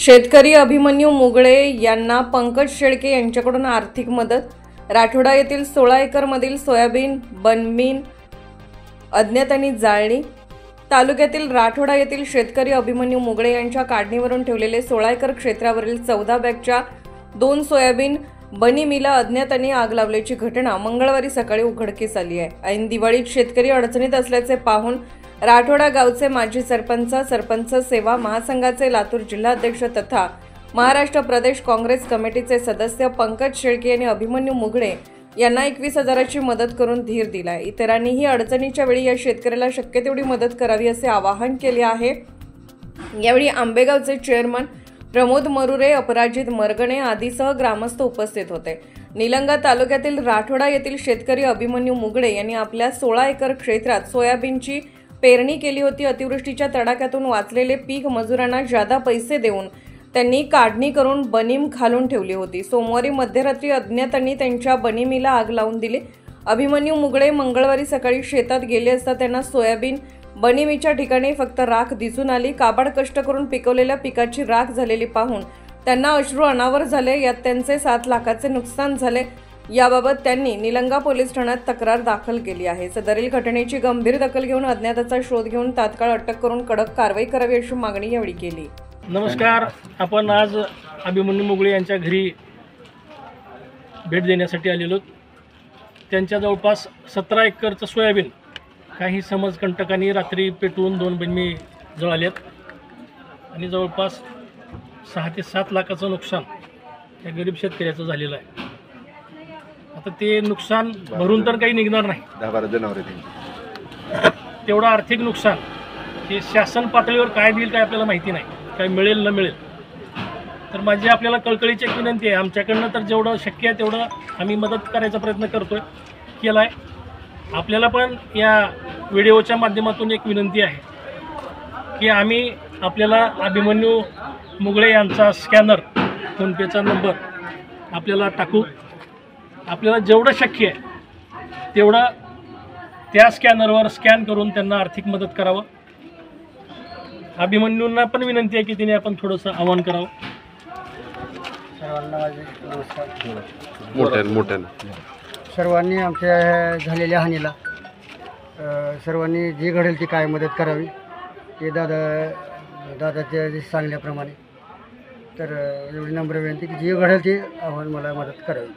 शेतकरी अभिमन्यू मुगळे यांना पंकज शेळके यांच्याकडून आर्थिक मदत. राठोडा येथील 16 एकरमधील सोयाबीन बनमीन अज्ञातांनी जाळली. तालुक्यातील राठोडा येथील शेतकरी अभिमन्यू मुगळे यांच्या काढणीवरून ठेवलेले 16 एकर क्षेत्रावरील 14 बॅगच्या 2 सोयाबीन बनिमीला अज्ञातांनी आग लावल्याची घटना मंगळवारी सकाळी उघडकीस आली आहे. ऐन दिवाळीत शेतकरी अडचणीत असल्याचे पाहून राठोडा गावचे माजी सरपंच, सरपंच सेवा महासंघाचे लातूर जिल्हाध्यक्ष तथा महाराष्ट्र प्रदेश काँग्रेस कमिटीचे सदस्य पंकज शेळके यांनी अभिमन्यू मुगळे यांना 21,000ची मदत करून धीर दिलाय. इतरांनीही अडचणीच्या वेळी या शेतकऱ्याला शक्य तेवढी मदत करावी असे आवाहन केले आहे. यावेळी आंबेगावचे चेअरमन प्रमोद मरुरे, अपराजित मरगणे आदीसह ग्रामस्थ उपस्थित होते. निलंगा तालुक्यातील राठोडा येथील शेतकरी अभिमन्यू मुगळे यांनी आपल्या 16 एकर क्षेत्रात सोयाबीनची पेरणी केली होती. अतिवृष्टीच्या तडाख्यातून वाचलेले पीक मजुरांना जादा पैसे देऊन त्यांनी काढणी करून बनीम घालून ठेवली होती. सोमवारी मध्यरात्री अज्ञातांनी त्यांच्या बनिमीला आग लावून दिली. अभिमन्यू मुगळे मंगळवारी सकाळी शेतात गेले असता त्यांना सोयाबीन बनिमीच्या ठिकाणी फक्त राख दिसून आली. काबाड कष्ट करून पिकवलेल्या पिकाची राख झालेली पाहून त्यांना अश्रू अनावर झाले. यात त्यांचे 7 लाखाचे नुकसान झाले. याबाबत त्यांनी निलंगा पोलीस ठाण्यात तक्रार दाखल केली आहे. सदरील घटनेची गंभीर दखल घेऊन अज्ञाताचा शोध घेऊन तात्काळ अटक करून कडक कारवाई करावी अशी मागणी यावेळी केली. नमस्कार. आपण आज अभिमन्यू मुगळे यांच्या घरी भेट देण्यासाठी आलेलो. त्यांच्या जवळपास 17 एकरचं सोयाबीन काही समजकंटकांनी रात्री पेटवून 2 बनिमी जळाल्यात आणि जवळपास 6 ते 7 लाखाचं नुकसान या गरीब शेतकऱ्याचं झालेलं आहे. आता ते नुकसान भरून तर काही निघणार नाही. 10-12 जनावर तेवढं आर्थिक नुकसान हे शासन पातळीवर काय देईल काय आपल्याला माहिती नाही, काय मिळेल न मिळेल. तर माझी आपल्याला कळकळीची एक विनंती आहे, आमच्याकडनं तर जेवढं शक्य आहे तेवढं आम्ही मदत करायचा प्रयत्न करतोय, केला आहे. आपल्याला पण या व्हिडिओच्या माध्यमातून एक विनंती आहे की आम्ही आपल्याला अभिमन्यू मुगळे यांचा स्कॅनर, फोनपेचा नंबर आपल्याला टाकू. आपल्याला जेवढं शक्य आहे तेवढं त्या स्कॅनरवर स्कॅन करून त्यांना आर्थिक मदत करावं. अभिमन्यूंना पण विनंती आहे की तिने आपण थोडंसं आवाहन करावं. सर्वांना माझे नमस्कार. सर्वांनी आमच्या झालेल्या हानीला सर्वांनी जी घडेल ती काय मदत करावी ते दादाच्या सांगण्याप्रमाणे. तर एवढी नम्र विनंती की जी घडेल ती आव्हान मला मदत करावी.